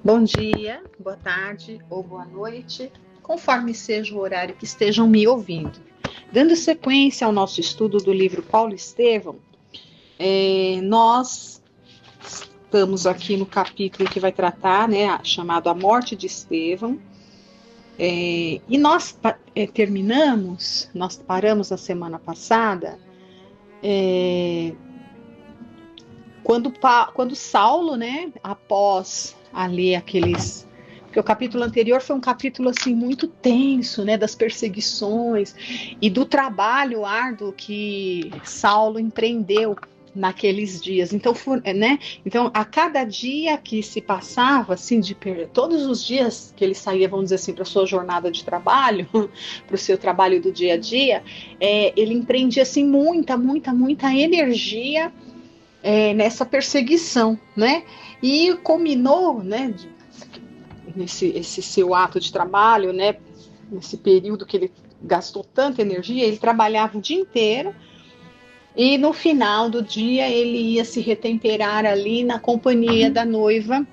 Bom dia, boa tarde ou boa noite, conforme seja o horário que estejam me ouvindo. Dando sequência ao nosso estudo do livro Paulo Estevão, nós estamos aqui no capítulo que vai tratar, né, chamado A Morte de Estevão, e nós paramos na semana passada, quando Saulo, né, após ali aqueles... Porque o capítulo anterior foi um capítulo assim muito tenso, né, das perseguições e do trabalho árduo que Saulo empreendeu naqueles dias. Então, né, então a cada dia que se passava, assim, todos os dias que ele saía, vamos dizer assim, para a sua jornada de trabalho, para o seu trabalho do dia a dia, ele empreendia assim muita energia nessa perseguição, né? E culminou, né, esse seu ato de trabalho, né, nesse período que ele gastou tanta energia, ele trabalhava o dia inteiro e no final do dia ele ia se retemperar ali na companhia da noiva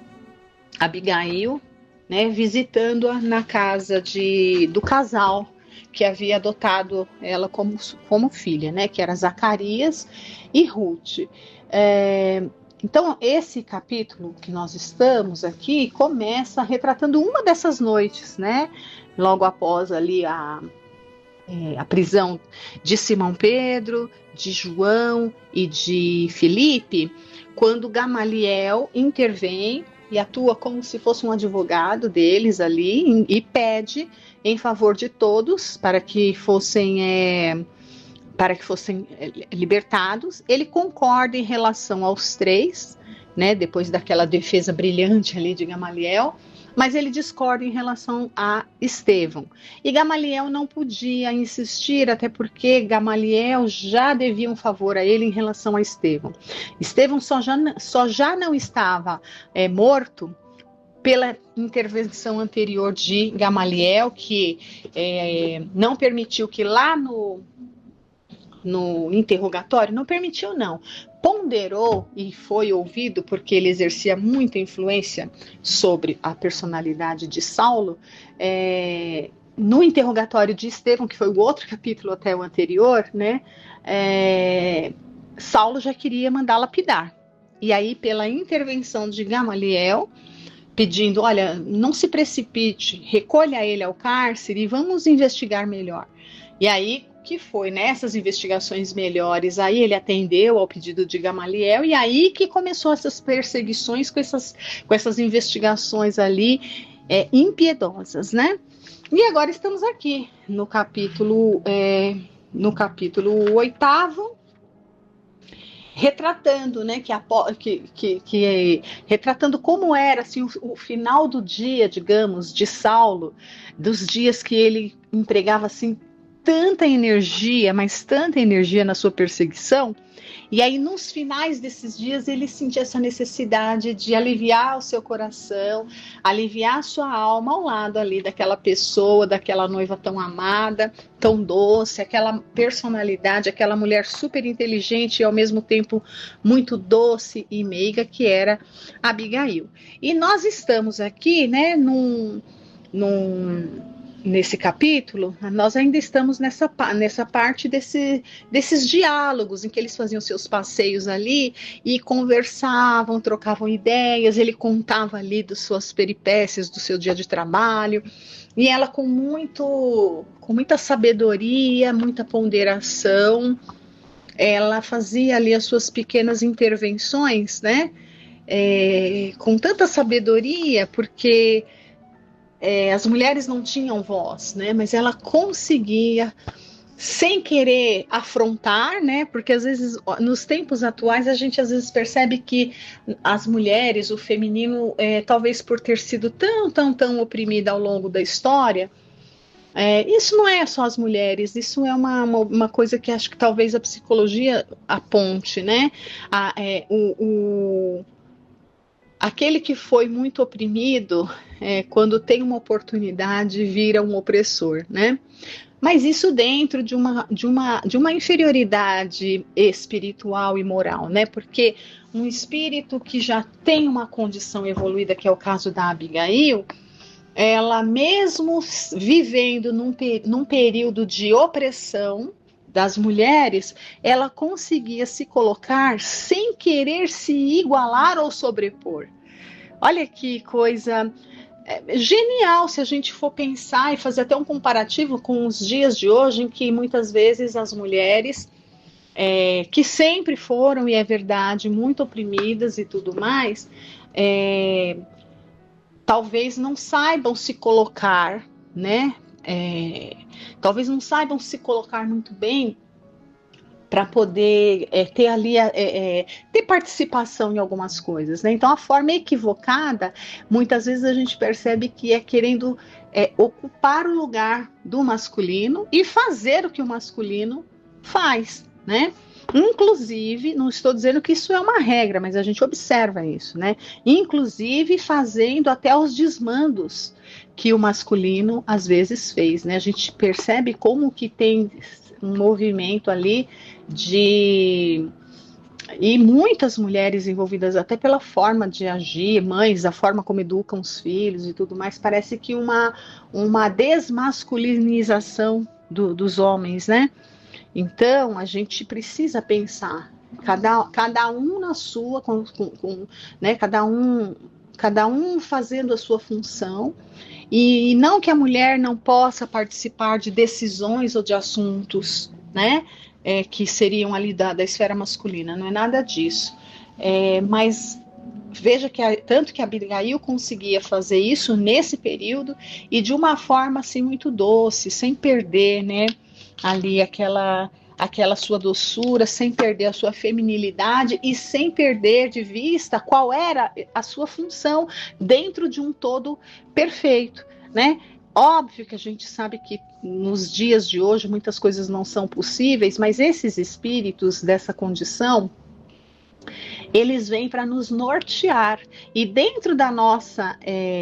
Abigail, né, visitando-a na casa do casal que havia adotado ela como filha, né, que era Zacarias e Ruth. Então, esse capítulo que nós estamos aqui começa retratando uma dessas noites, né? Logo após ali a prisão de Simão Pedro, de João e de Filipe, quando Gamaliel intervém e atua como se fosse um advogado deles ali e pede em favor de todos para que fossem libertados. Ele concorda em relação aos três, né, depois daquela defesa brilhante ali de Gamaliel, mas ele discorda em relação a Estevão. E Gamaliel não podia insistir, até porque Gamaliel já devia um favor a ele em relação a Estevão. Estevão só já não estava morto pela intervenção anterior de Gamaliel, que não permitiu que lá no interrogatório, não permitiu não, ponderou e foi ouvido, porque ele exercia muita influência sobre a personalidade de Saulo, no interrogatório de Estevão, que foi o outro capítulo até o anterior, né, Saulo já queria mandar lapidar, e aí pela intervenção de Gamaliel, pedindo, olha, não se precipite, recolha ele ao cárcere e vamos investigar melhor. E aí, que foi nessas investigações melhores, aí ele atendeu ao pedido de Gamaliel, e aí que começou essas perseguições com essas investigações ali impiedosas, né? E agora estamos aqui no capítulo 8º, retratando, né, retratando como era assim, o final do dia, digamos, de Saulo, dos dias que ele empregava assim tanta energia, mas tanta energia na sua perseguição, e aí nos finais desses dias ele sentia essa necessidade de aliviar o seu coração, aliviar a sua alma ao lado ali daquela pessoa, daquela noiva tão amada, tão doce, aquela personalidade, aquela mulher super inteligente e ao mesmo tempo muito doce e meiga que era Abigail. E nós estamos aqui, né, nesse capítulo, nós ainda estamos nessa parte desses diálogos em que eles faziam seus passeios ali e conversavam, trocavam ideias, ele contava ali das suas peripécias do seu dia de trabalho, e ela com muita sabedoria, muita ponderação, ela fazia ali as suas pequenas intervenções, né? Com tanta sabedoria, porque as mulheres não tinham voz, né? Mas ela conseguia, sem querer afrontar, né? Porque às vezes, nos tempos atuais, a gente às vezes percebe que as mulheres, o feminino, talvez por ter sido tão oprimida ao longo da história, isso não é só as mulheres, isso é uma coisa que acho que talvez a psicologia aponte, né? Aquele que foi muito oprimido, quando tem uma oportunidade, vira um opressor, né? mas isso dentro de uma inferioridade espiritual e moral, né? Porque um espírito que já tem uma condição evoluída, que é o caso da Abigail, ela mesmo vivendo num período de opressão das mulheres, ela conseguia se colocar sem querer se igualar ou sobrepor. Olha que coisa genial se a gente for pensar e fazer até um comparativo com os dias de hoje, em que muitas vezes as mulheres, que sempre foram, e é verdade, muito oprimidas e tudo mais, talvez não saibam se colocar, né? Talvez não saibam se colocar muito bem para poder ter ali ter participação em algumas coisas, né? Então a forma equivocada, muitas vezes a gente percebe que é querendo ocupar o lugar do masculino e fazer o que o masculino faz, né? Inclusive, não estou dizendo que isso é uma regra, mas a gente observa isso, né? Inclusive fazendo até os desmandos que o masculino às vezes fez, né? A gente percebe como que tem um movimento ali e muitas mulheres envolvidas até pela forma de agir, mães, a forma como educam os filhos e tudo mais, parece que uma desmasculinização dos homens, né? Então, a gente precisa pensar, cada um na sua, né, cada um fazendo a sua função, e não que a mulher não possa participar de decisões ou de assuntos, né, que seriam ali da esfera masculina, não é nada disso. Mas veja que tanto que a Abigail conseguia fazer isso nesse período, e de uma forma assim muito doce, sem perder, né, ali aquela sua doçura, sem perder a sua feminilidade e sem perder de vista qual era a sua função dentro de um todo perfeito, né? Óbvio que a gente sabe que nos dias de hoje muitas coisas não são possíveis, mas esses espíritos dessa condição, eles vêm para nos nortear, e dentro da nossa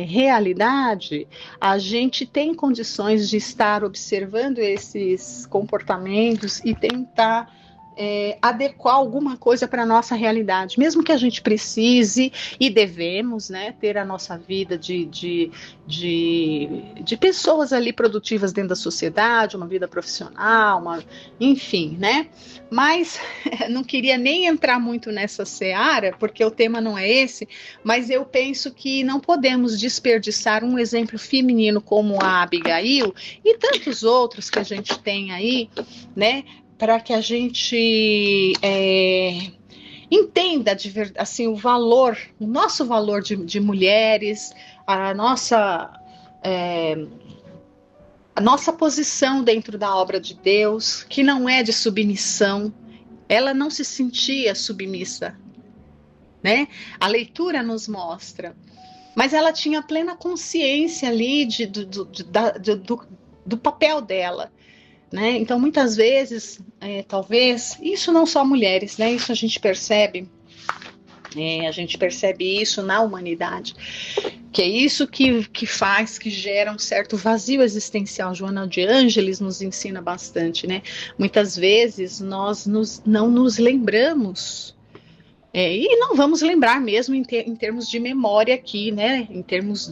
realidade, a gente tem condições de estar observando esses comportamentos e tentar adequar alguma coisa para a nossa realidade, mesmo que a gente precise e devemos, né, ter a nossa vida de pessoas ali produtivas dentro da sociedade, uma vida profissional, enfim, né? Mas não queria nem entrar muito nessa seara, porque o tema não é esse, mas eu penso que não podemos desperdiçar um exemplo feminino como a Abigail e tantos outros que a gente tem aí, né? Para que a gente entenda assim, o nosso valor de mulheres, a nossa posição dentro da obra de Deus, que não é de submissão. Ela não se sentia submissa, né? A leitura nos mostra. Mas ela tinha plena consciência ali do papel dela. Né? Então, muitas vezes, talvez, isso não só mulheres, né? Isso a gente percebe isso na humanidade, que é isso que faz, que gera um certo vazio existencial. Joana de Ângeles nos ensina bastante, né? Muitas vezes nós não nos lembramos, e não vamos lembrar mesmo em termos de memória aqui, né? Em termos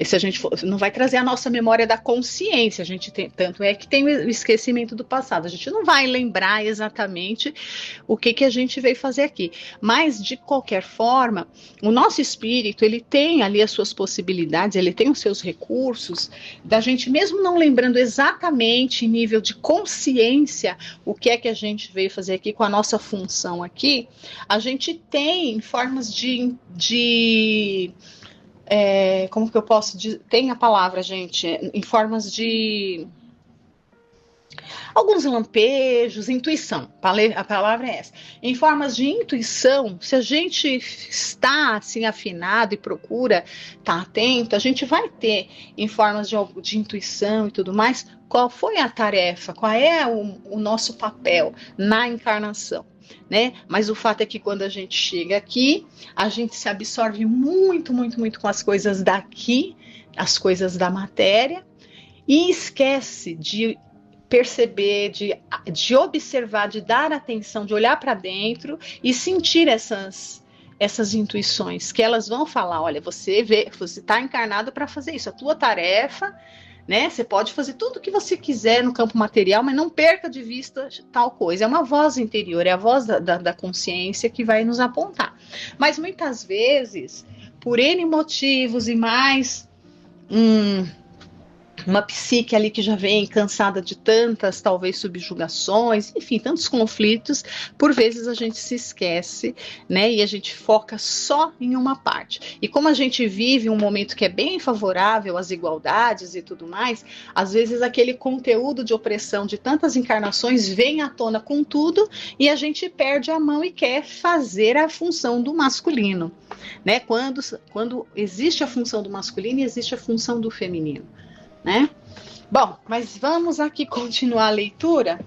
se a gente não vai trazer a nossa memória da consciência, a gente tanto é que tem o esquecimento do passado, a gente não vai lembrar exatamente o que a gente veio fazer aqui, mas de qualquer forma, o nosso espírito, ele tem ali as suas possibilidades, ele tem os seus recursos, da gente mesmo não lembrando exatamente em nível de consciência o que é que a gente veio fazer aqui com a nossa função aqui, a gente tem formas como que eu posso dizer? Tem a palavra, gente, em formas de alguns lampejos, intuição, a palavra é essa. Em formas de intuição, se a gente está assim afinado e procura estar atento, a gente vai ter em formas de intuição e tudo mais, qual foi a tarefa, qual é o nosso papel na encarnação. Né? Mas o fato é que quando a gente chega aqui, a gente se absorve muito, muito, muito com as coisas daqui, as coisas da matéria, e esquece de perceber, de observar, de dar atenção, de olhar para dentro e sentir essas intuições, que elas vão falar, olha, você está encarnado para fazer isso, a tua tarefa, né? Você pode fazer tudo o que você quiser no campo material, mas não perca de vista tal coisa. É uma voz interior, é a voz da consciência que vai nos apontar. Mas muitas vezes, por N motivos e mais uma psique ali que já vem cansada de tantas, talvez, subjugações, enfim, tantos conflitos, por vezes a gente se esquece, né, e a gente foca só em uma parte. E como a gente vive um momento que é bem favorável às igualdades e tudo mais, às vezes aquele conteúdo de opressão de tantas encarnações vem à tona com tudo e a gente perde a mão e quer fazer a função do masculino, né? Quando existe a função do masculino, existe a função do feminino. Né? Bom, mas vamos aqui continuar a leitura,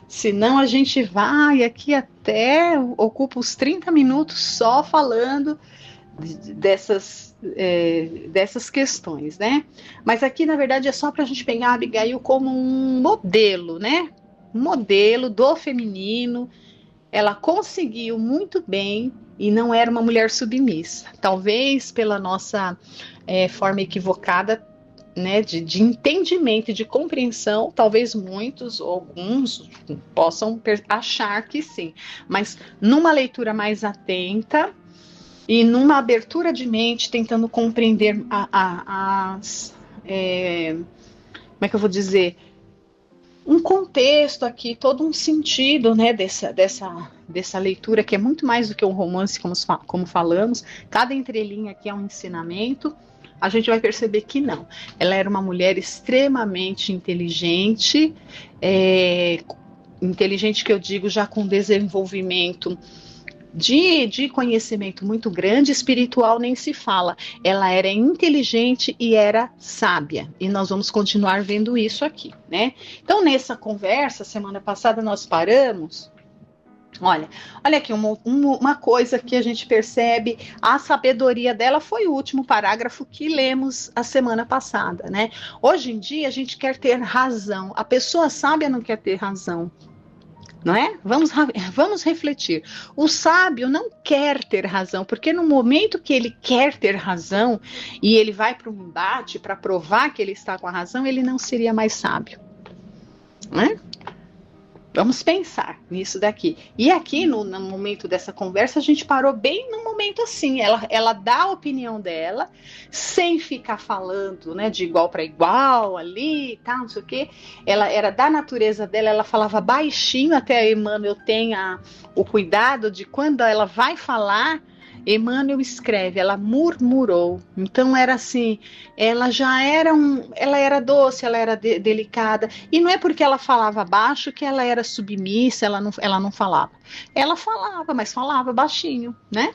senão a gente vai aqui até ocupa os 30 minutos só falando dessas questões, né? Mas aqui, na verdade, é só para a gente pegar a Abigail como um modelo, né? Um modelo do feminino. Ela conseguiu muito bem e não era uma mulher submissa. Talvez pela nossa forma equivocada, né, de entendimento e de compreensão, talvez muitos ou alguns possam achar que sim, mas numa leitura mais atenta e numa abertura de mente, tentando compreender como é que eu vou dizer, um contexto aqui, todo um sentido, né, dessa leitura, que é muito mais do que um romance, como falamos, cada entrelinha aqui é um ensinamento. A gente vai perceber que não. Ela era uma mulher extremamente inteligente, inteligente que eu digo já com desenvolvimento de conhecimento muito grande, espiritual nem se fala. Ela era inteligente e era sábia. E nós vamos continuar vendo isso aqui, né? Então, nessa conversa, semana passada nós paramos. Olha aqui uma coisa que a gente percebe, a sabedoria dela foi o último parágrafo que lemos a semana passada, né? Hoje em dia a gente quer ter razão, a pessoa sábia não quer ter razão, não é? Vamos refletir. O sábio não quer ter razão, porque no momento que ele quer ter razão e ele vai para um embate para provar que ele está com a razão, ele não seria mais sábio, né? Vamos pensar nisso daqui. E aqui, no momento dessa conversa, a gente parou bem no momento assim. Ela dá a opinião dela, sem ficar falando, né, de igual para igual, ali e tal, não sei o quê. Ela era da natureza dela, ela falava baixinho, até a Emmanuel tem o cuidado de quando ela vai falar, Emmanuel escreve, ela murmurou. Então era assim, ela era doce, ela era delicada, e não é porque ela falava baixo que ela era submissa, ela não falava. Ela falava, mas falava baixinho, né?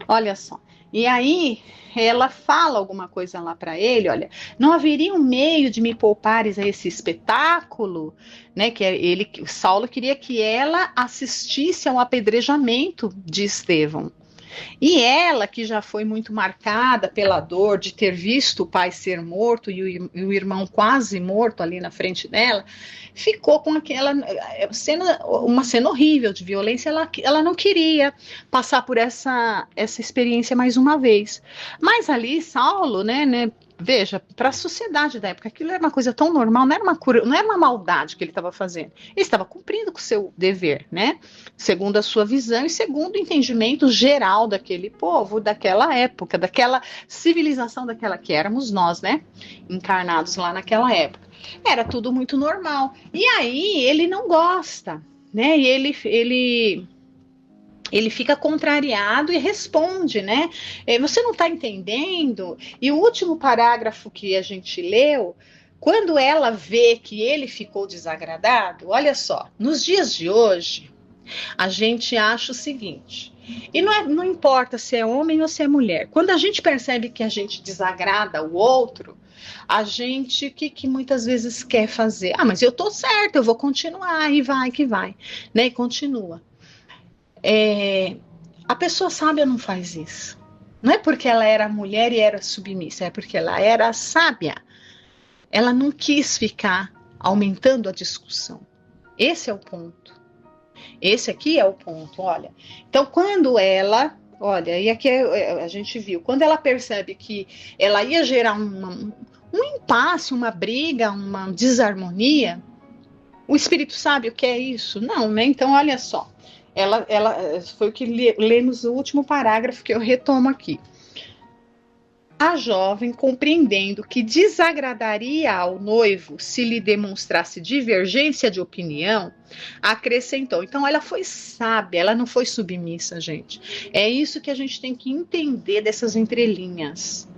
Olha só. E aí ela fala alguma coisa lá para ele, olha, não haveria um meio de me poupares a esse espetáculo, né? Que Saulo queria que ela assistisse ao apedrejamento de Estevão. E ela, que já foi muito marcada pela dor de ter visto o pai ser morto e o irmão quase morto ali na frente dela, ficou com aquela uma cena horrível de violência. Ela não queria passar por essa experiência mais uma vez. Mas ali, Saulo, né, veja, para a sociedade da época, aquilo era uma coisa tão normal, não era uma maldade que ele estava fazendo. Ele estava cumprindo com o seu dever, né? Segundo a sua visão e segundo o entendimento geral daquele povo, daquela época, daquela civilização daquela que éramos nós, né? Encarnados lá naquela época. Era tudo muito normal. E aí ele não gosta, né? E ele fica contrariado e responde, né? Você não está entendendo? E o último parágrafo que a gente leu, quando ela vê que ele ficou desagradado, olha só, nos dias de hoje, a gente acha o seguinte, e não importa se é homem ou se é mulher, quando a gente percebe que a gente desagrada o outro, a gente, o que muitas vezes quer fazer? Ah, mas eu tô certa, eu vou continuar, e vai que vai, né? E continua. A pessoa sábia não faz isso. Não é porque ela era mulher e era submissa, é porque ela era sábia. Ela não quis ficar aumentando a discussão. Esse é o ponto. Esse aqui é o ponto, olha. Então, quando ela, olha, e aqui a gente viu, quando ela percebe que ela ia gerar um impasse, uma briga, uma desarmonia, o espírito sabe o que é isso? Não, né? Então, olha só. Ela foi o que lemos no último parágrafo que eu retomo aqui. A jovem, compreendendo que desagradaria ao noivo se lhe demonstrasse divergência de opinião, acrescentou. Então, ela foi sábia, ela não foi submissa, gente. É isso que a gente tem que entender dessas entrelinhas.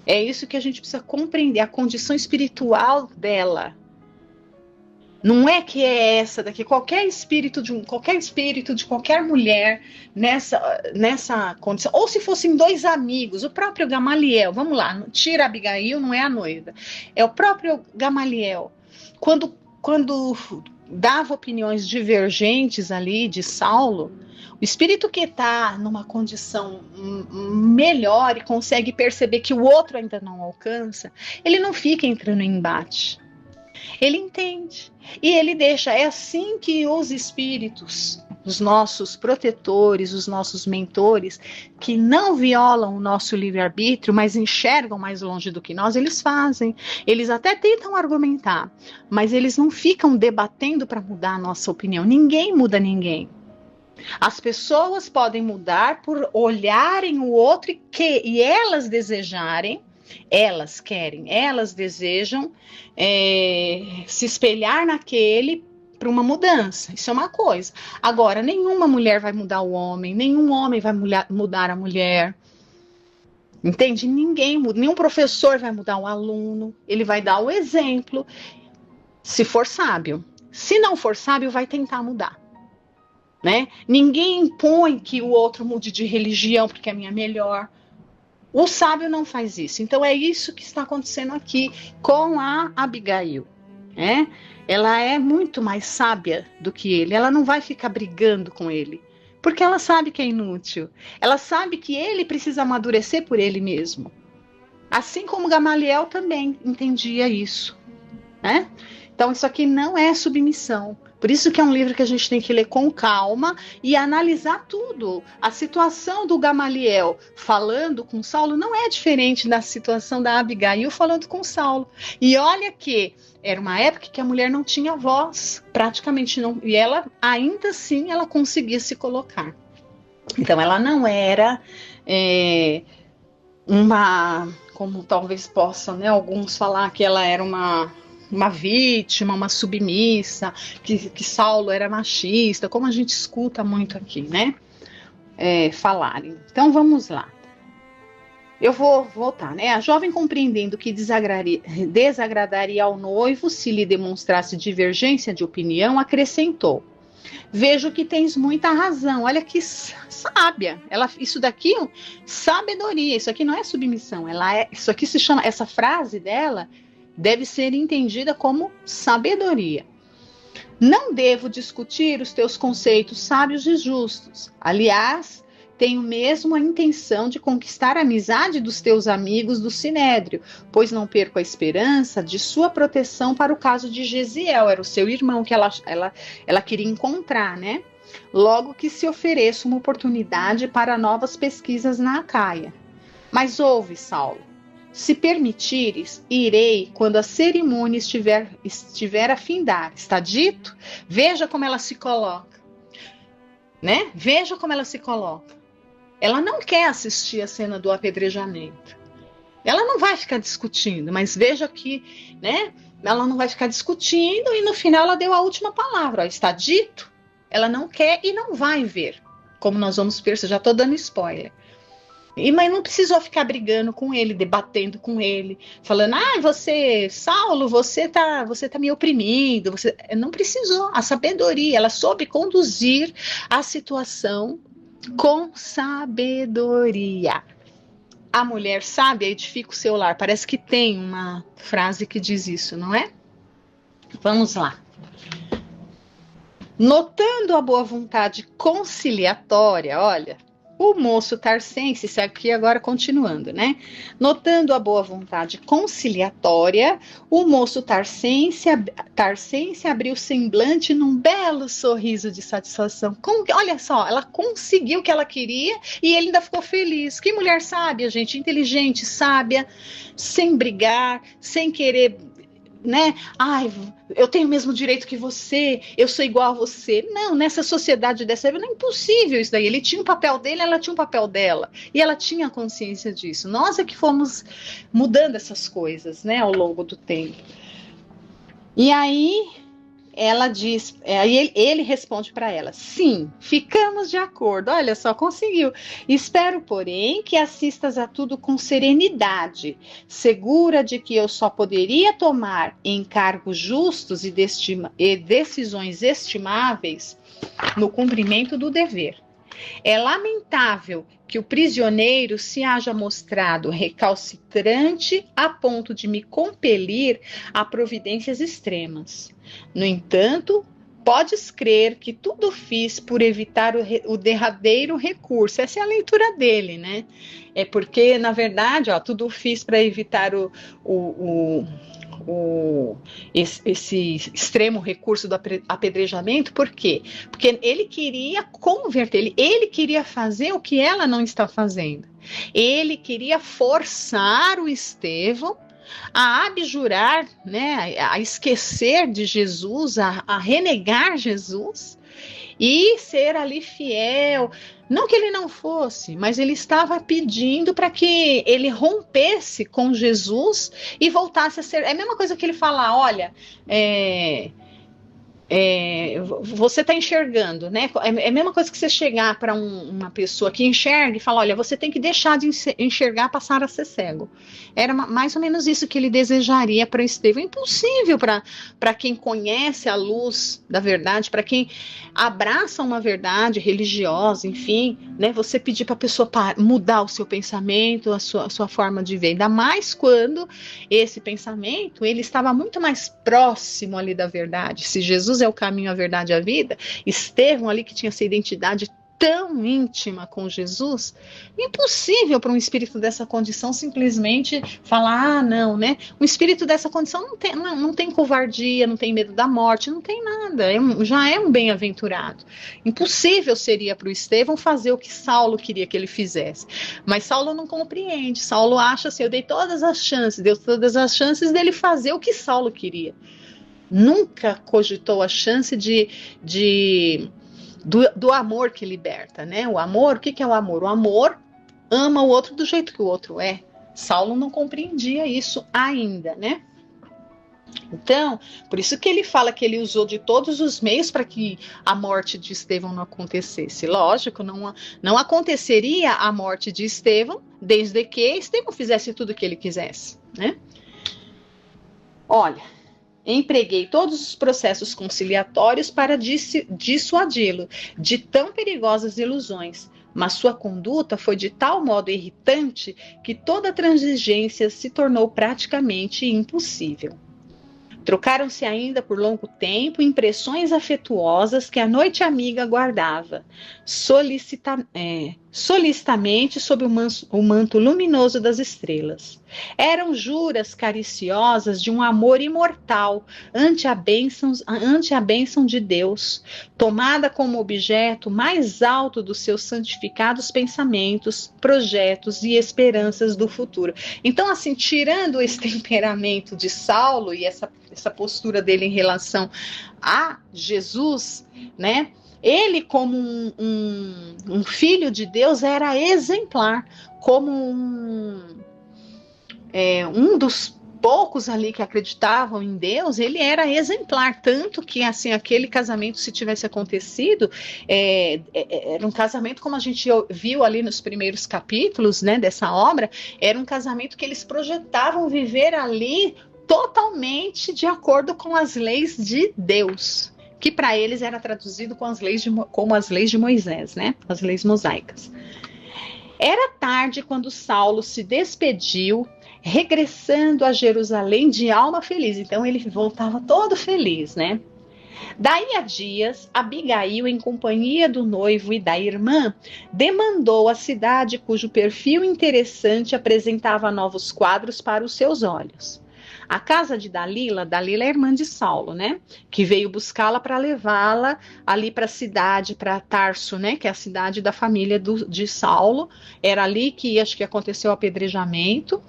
É isso que a gente precisa compreender, a condição espiritual dela. Não é que é essa daqui, qualquer espírito de qualquer mulher nessa condição, ou se fossem dois amigos, o próprio Gamaliel, vamos lá, tira Abigail, não é a noiva, é o próprio Gamaliel, quando dava opiniões divergentes ali de Saulo, o espírito que está numa condição melhor e consegue perceber que o outro ainda não alcança, ele não fica entrando em embate. Ele entende e ele deixa. É assim que os espíritos, os nossos protetores, os nossos mentores, que não violam o nosso livre-arbítrio, mas enxergam mais longe do que nós, eles fazem. Eles até tentam argumentar, mas eles não ficam debatendo para mudar a nossa opinião. Ninguém muda ninguém. As pessoas podem mudar por olharem o outro e elas desejarem. Elas querem, elas desejam se espelhar naquele para uma mudança. Isso é uma coisa. Agora, nenhuma mulher vai mudar o homem, nenhum homem vai mudar a mulher. Entende? Ninguém muda, nenhum professor vai mudar o aluno. Ele vai dar o exemplo, se for sábio. Se não for sábio, vai tentar mudar. Né? Ninguém impõe que o outro mude de religião porque a minha é melhor. O sábio não faz isso. Então é isso que está acontecendo aqui com a Abigail. Né? Ela é muito mais sábia do que ele. Ela não vai ficar brigando com ele. Porque ela sabe que é inútil. Ela sabe que ele precisa amadurecer por ele mesmo. Assim como Gamaliel também entendia isso. Né? Então isso aqui não é submissão. Por isso que é um livro que a gente tem que ler com calma e analisar tudo. A situação do Gamaliel falando com Saulo não é diferente da situação da Abigail falando com Saulo. E olha que era uma época que a mulher não tinha voz, praticamente não. E ela, ainda assim, ela conseguia se colocar. Então ela não era como talvez possam, né, alguns falar que ela era uma vítima, uma submissa, que Saulo era machista, como a gente escuta muito aqui, né? Falarem. Então vamos lá. Eu vou voltar, né? A jovem, compreendendo que desagradaria ao noivo se lhe demonstrasse divergência de opinião, acrescentou: vejo que tens muita razão. Olha que sábia. Isso daqui é sabedoria. Isso aqui não é submissão. Isso aqui se chama. Essa frase dela deve ser entendida como sabedoria. Não devo discutir os teus conceitos sábios e justos. Aliás, tenho mesmo a intenção de conquistar a amizade dos teus amigos do Sinédrio, pois não perco a esperança de sua proteção para o caso de Gesiel. Era o seu irmão que ela queria encontrar, né? Logo que se ofereça uma oportunidade para novas pesquisas na Acaia. Mas ouve, Saulo. Se permitires, irei quando a cerimônia estiver a findar. Está dito? Veja como ela se coloca. Né? Veja como ela se coloca. Ela não quer assistir a cena do apedrejamento. Ela não vai ficar discutindo, mas veja que, né? Ela não vai ficar discutindo e no final ela deu a última palavra. Ó, está dito? Ela não quer e não vai ver. Como nós vamos ver, já estou dando spoiler. Mas não precisou ficar brigando com ele, debatendo com ele, falando, Saulo, você tá me oprimindo. Não precisou. A sabedoria, ela soube conduzir a situação com sabedoria. A mulher sábia edifica o seu lar. Parece que tem uma frase que diz isso, não é? Vamos lá. Notando a boa vontade conciliatória, olha, O moço tarcense, isso aqui agora continuando, né? Notando a boa vontade conciliatória, o moço tarcense abriu o semblante num belo sorriso de satisfação. Olha só, ela conseguiu o que ela queria e ele ainda ficou feliz. Que mulher sábia, gente, inteligente, sábia, sem brigar, sem querer, né? Ai, eu tenho o mesmo direito que você, eu sou igual a você. Não, nessa sociedade dessa época não é impossível isso daí. Ele tinha um papel dele, ela tinha um papel dela. E ela tinha consciência disso. Nós é que fomos mudando essas coisas, né, ao longo do tempo. E aí ela diz, aí ele responde para ela: sim, ficamos de acordo. Olha só, conseguiu. Espero, porém, que assistas a tudo com serenidade, segura de que eu só poderia tomar encargos justos e decisões estimáveis no cumprimento do dever. É lamentável que o prisioneiro se haja mostrado recalcitrante a ponto de me compelir a providências extremas. No entanto, podes crer que tudo fiz por evitar o derradeiro recurso. Essa é a leitura dele, né? É porque, na verdade, tudo fiz para evitar esse extremo recurso do apedrejamento. Por quê? Porque ele queria converter, ele queria fazer o que ela não está fazendo. Ele queria forçar o Estevão a abjurar, né, a esquecer de Jesus, a renegar Jesus e ser ali fiel. Não que ele não fosse, mas ele estava pedindo para que ele rompesse com Jesus e voltasse a ser. É a mesma coisa que ele fala: olha, você está enxergando, né? É a mesma coisa que você chegar para uma pessoa que enxerga e falar: olha, você tem que deixar de enxergar, passar a ser cego. Era mais ou menos isso que ele desejaria para Estevão. Impossível para quem conhece a luz da verdade, para quem abraça uma verdade religiosa, enfim, né? Você pedir para a pessoa mudar o seu pensamento, a sua forma de ver. Ainda mais quando esse pensamento ele estava muito mais próximo ali da verdade. Se Jesus é o caminho, a verdade e a vida, Estevão ali que tinha essa identidade tão íntima com Jesus, impossível para um espírito dessa condição simplesmente falar: não, né? Um espírito dessa condição não tem covardia, não tem medo da morte, não tem nada, já é um bem-aventurado. Impossível seria para o Estevão fazer o que Saulo queria que ele fizesse. Mas Saulo não compreende. Saulo acha assim: eu dei todas as chances, deu todas as chances dele fazer o que Saulo queria. Nunca cogitou a chance do amor que liberta, né? O amor, o que é o amor? O amor ama o outro do jeito que o outro é. Saulo não compreendia isso ainda, né? Então, por isso que ele fala que ele usou de todos os meios para que a morte de Estevão não acontecesse. Lógico, não aconteceria a morte de Estevão desde que Estevão fizesse tudo o que ele quisesse, né? Olha, empreguei todos os processos conciliatórios para dissuadi-lo de tão perigosas ilusões, mas sua conduta foi de tal modo irritante que toda transigência se tornou praticamente impossível. Trocaram-se ainda por longo tempo impressões afetuosas que a noite amiga guardava, solicitamente sob o manto luminoso das estrelas. Eram juras cariciosas de um amor imortal ante a bênção de Deus, tomada como objeto mais alto dos seus santificados pensamentos, projetos e esperanças do futuro. Então, assim, tirando esse temperamento de Saulo e essa postura dele em relação a Jesus, né? Ele, como um filho de Deus, era exemplar, como um dos poucos ali que acreditavam em Deus, ele era exemplar, tanto que assim, aquele casamento, se tivesse acontecido, era um casamento como a gente viu ali nos primeiros capítulos, né, dessa obra, era um casamento que eles projetavam viver ali totalmente de acordo com as leis de Deus, que para eles era traduzido como as leis de Moisés, né? As leis mosaicas. Era tarde quando Saulo se despediu, regressando a Jerusalém de alma feliz. Então ele voltava todo feliz, né? Daí a dias, Abigail, em companhia do noivo e da irmã, demandou a cidade cujo perfil interessante apresentava novos quadros para os seus olhos. A casa de Dalila é irmã de Saulo, né? Que veio buscá-la para levá-la ali para a cidade, para Tarso, né? Que é a cidade da família de Saulo. Era ali que acho que aconteceu o apedrejamento.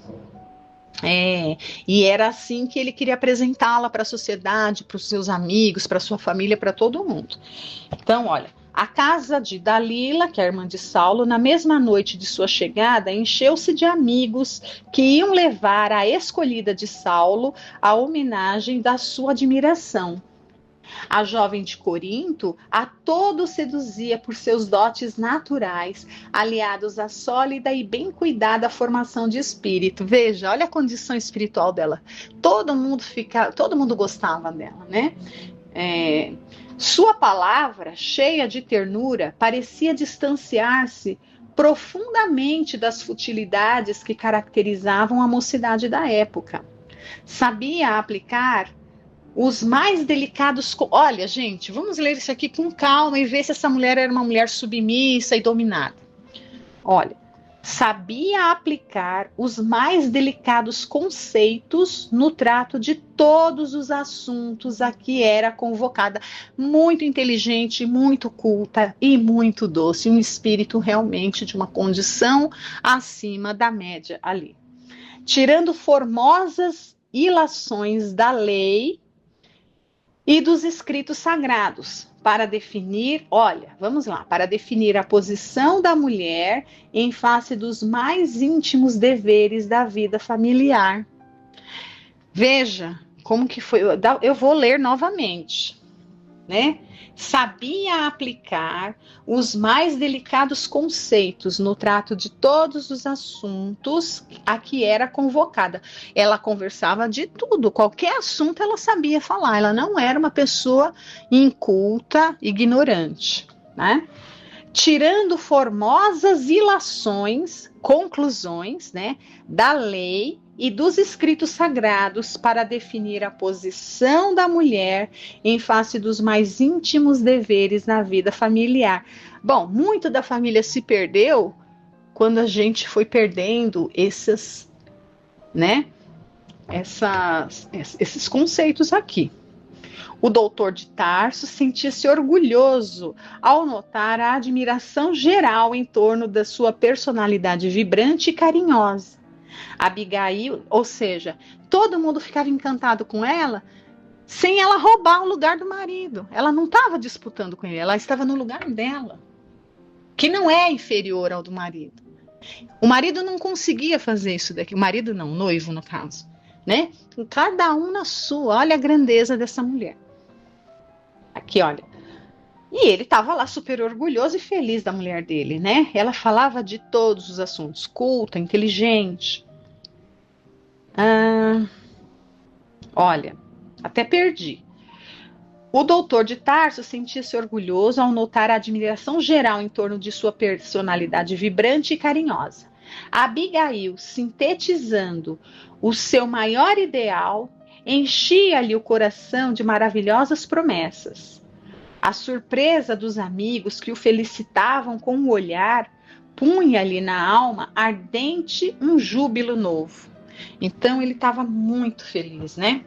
E era assim que ele queria apresentá-la para a sociedade, para os seus amigos, para sua família, para todo mundo. Então, olha, a casa de Dalila, que é a irmã de Saulo, na mesma noite de sua chegada, encheu-se de amigos que iam levar à escolhida de Saulo a homenagem da sua admiração. A jovem de Corinto a todos seduzia por seus dotes naturais, aliados à sólida e bem cuidada formação de espírito. Veja, olha a condição espiritual dela. Todo mundo gostava dela, né? Sua palavra, cheia de ternura, parecia distanciar-se profundamente das futilidades que caracterizavam a mocidade da época. Sabia aplicar os mais delicados. Olha, gente, vamos ler isso aqui com calma e ver se essa mulher era uma mulher submissa e dominada. Olha, sabia aplicar os mais delicados conceitos no trato de todos os assuntos a que era convocada. Muito inteligente, muito culta e muito doce. Um espírito realmente de uma condição acima da média ali. Tirando formosas ilações da lei e dos escritos sagrados, para definir, para definir a posição da mulher em face dos mais íntimos deveres da vida familiar. Veja como que foi, eu vou ler novamente, né? Sabia aplicar os mais delicados conceitos no trato de todos os assuntos a que era convocada. Ela conversava de tudo, qualquer assunto ela sabia falar. Ela não era uma pessoa inculta, ignorante, né? Tirando formosas ilações, conclusões, né, da lei e dos escritos sagrados para definir a posição da mulher em face dos mais íntimos deveres na vida familiar. Bom, muito da família se perdeu quando a gente foi perdendo esses conceitos aqui. O doutor de Tarso sentia-se orgulhoso ao notar a admiração geral em torno da sua personalidade vibrante e carinhosa. Abigail, ou seja, todo mundo ficava encantado com ela sem ela roubar o lugar do marido. Ela não estava disputando com ele, ela estava no lugar dela, que não é inferior ao do marido. O marido não conseguia fazer isso daqui, o marido não, o noivo no caso, né? Cada um na sua, olha a grandeza dessa mulher. Aqui, olha. E ele estava lá super orgulhoso e feliz da mulher dele, né? Ela falava de todos os assuntos, culta, inteligente. Olha, até perdi. O doutor de Tarso sentia-se orgulhoso ao notar a admiração geral em torno de sua personalidade vibrante e carinhosa. Abigail, sintetizando o seu maior ideal, enchia-lhe o coração de maravilhosas promessas. A surpresa dos amigos que o felicitavam com o olhar punha-lhe na alma ardente um júbilo novo. Então ele estava muito feliz, né?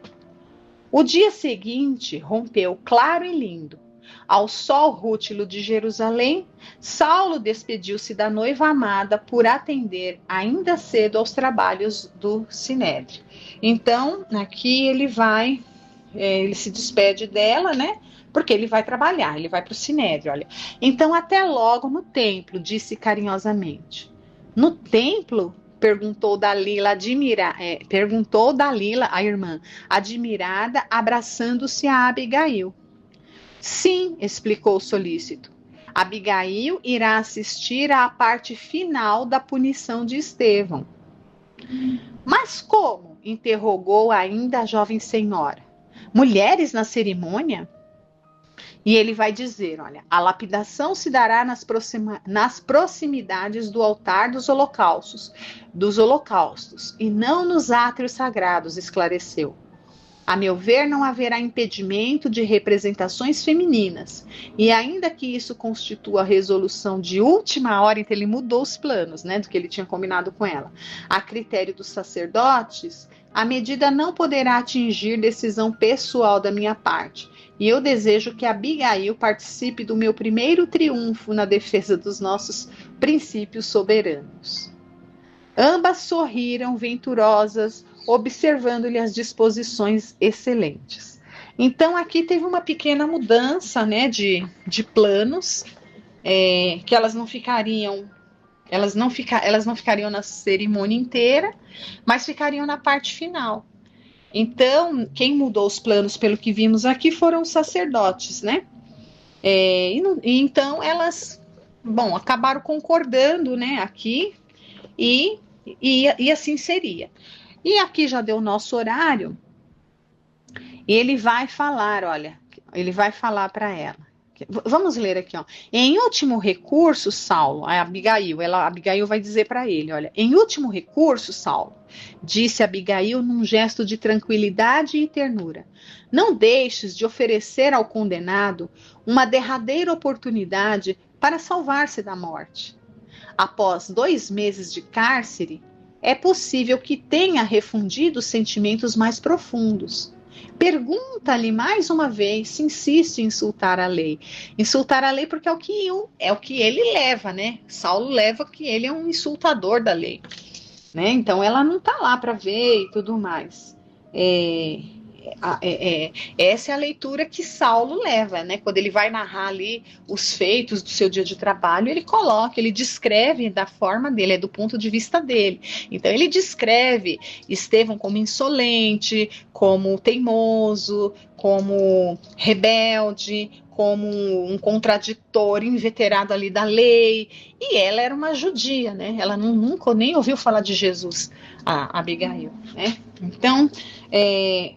O dia seguinte rompeu claro e lindo. Ao sol rútilo de Jerusalém, Saulo despediu-se da noiva amada por atender ainda cedo aos trabalhos do Sinédrio. Então, aqui ele se despede dela, né? Porque ele vai trabalhar, ele vai para o Sinédrio, olha. Então, até logo no templo, disse carinhosamente. No templo? Perguntou Dalila, a irmã, admirada, abraçando-se a Abigail. Sim, explicou o solícito. Abigail irá assistir à parte final da punição de Estevão. Mas como? Interrogou ainda a jovem senhora. Mulheres na cerimônia? E ele vai dizer, olha, a lapidação se dará nas proximidades do altar dos holocaustos, e não nos átrios sagrados, esclareceu. A meu ver, não haverá impedimento de representações femininas, e ainda que isso constitua a resolução de última hora, então ele mudou os planos, né, do que ele tinha combinado com ela, a critério dos sacerdotes, a medida não poderá atingir decisão pessoal da minha parte, e eu desejo que Abigail participe do meu primeiro triunfo na defesa dos nossos princípios soberanos. Ambas sorriram venturosas, observando-lhe as disposições excelentes. Então aqui teve uma pequena mudança, né, de planos, que elas não ficariam na cerimônia inteira, mas ficariam na parte final. Então, quem mudou os planos, pelo que vimos aqui, foram os sacerdotes, né? Então elas, acabaram concordando, né, aqui, e assim seria. E aqui já deu o nosso horário, e ele vai falar, olha, ele vai falar para ela. Vamos ler aqui, ó. Em último recurso, Saulo, a Abigail vai dizer para ele, olha, em último recurso, Saulo, disse Abigail num gesto de tranquilidade e ternura, não deixes de oferecer ao condenado uma derradeira oportunidade para salvar-se da morte. Após 2 meses de cárcere, é possível que tenha refundido sentimentos mais profundos. Pergunta-lhe mais uma vez se insiste em insultar a lei. Insultar a lei porque é o que ele leva, né? Saulo leva que ele é um insultador da lei, né? Então ela não está lá para ver e tudo mais. Essa é a leitura que Saulo leva, né? Quando ele vai narrar ali os feitos do seu dia de trabalho, ele descreve da forma dele, é do ponto de vista dele. Então ele descreve Estevão como insolente, como teimoso, como rebelde, como um contraditor inveterado ali da lei, e ela era uma judia, né? Ela nunca nem ouviu falar de Jesus, a Abigail, né? Então,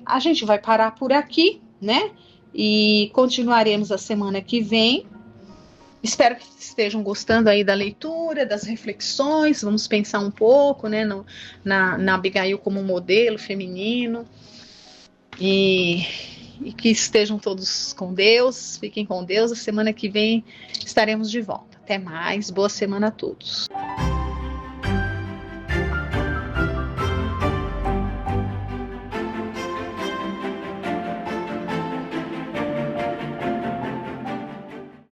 a gente vai parar por aqui, né? E continuaremos a semana que vem. Espero que estejam gostando aí da leitura, das reflexões. Vamos pensar um pouco, né, na Abigail como modelo feminino. E que estejam todos com Deus, fiquem com Deus. A semana que vem estaremos de volta. Até mais, boa semana a todos.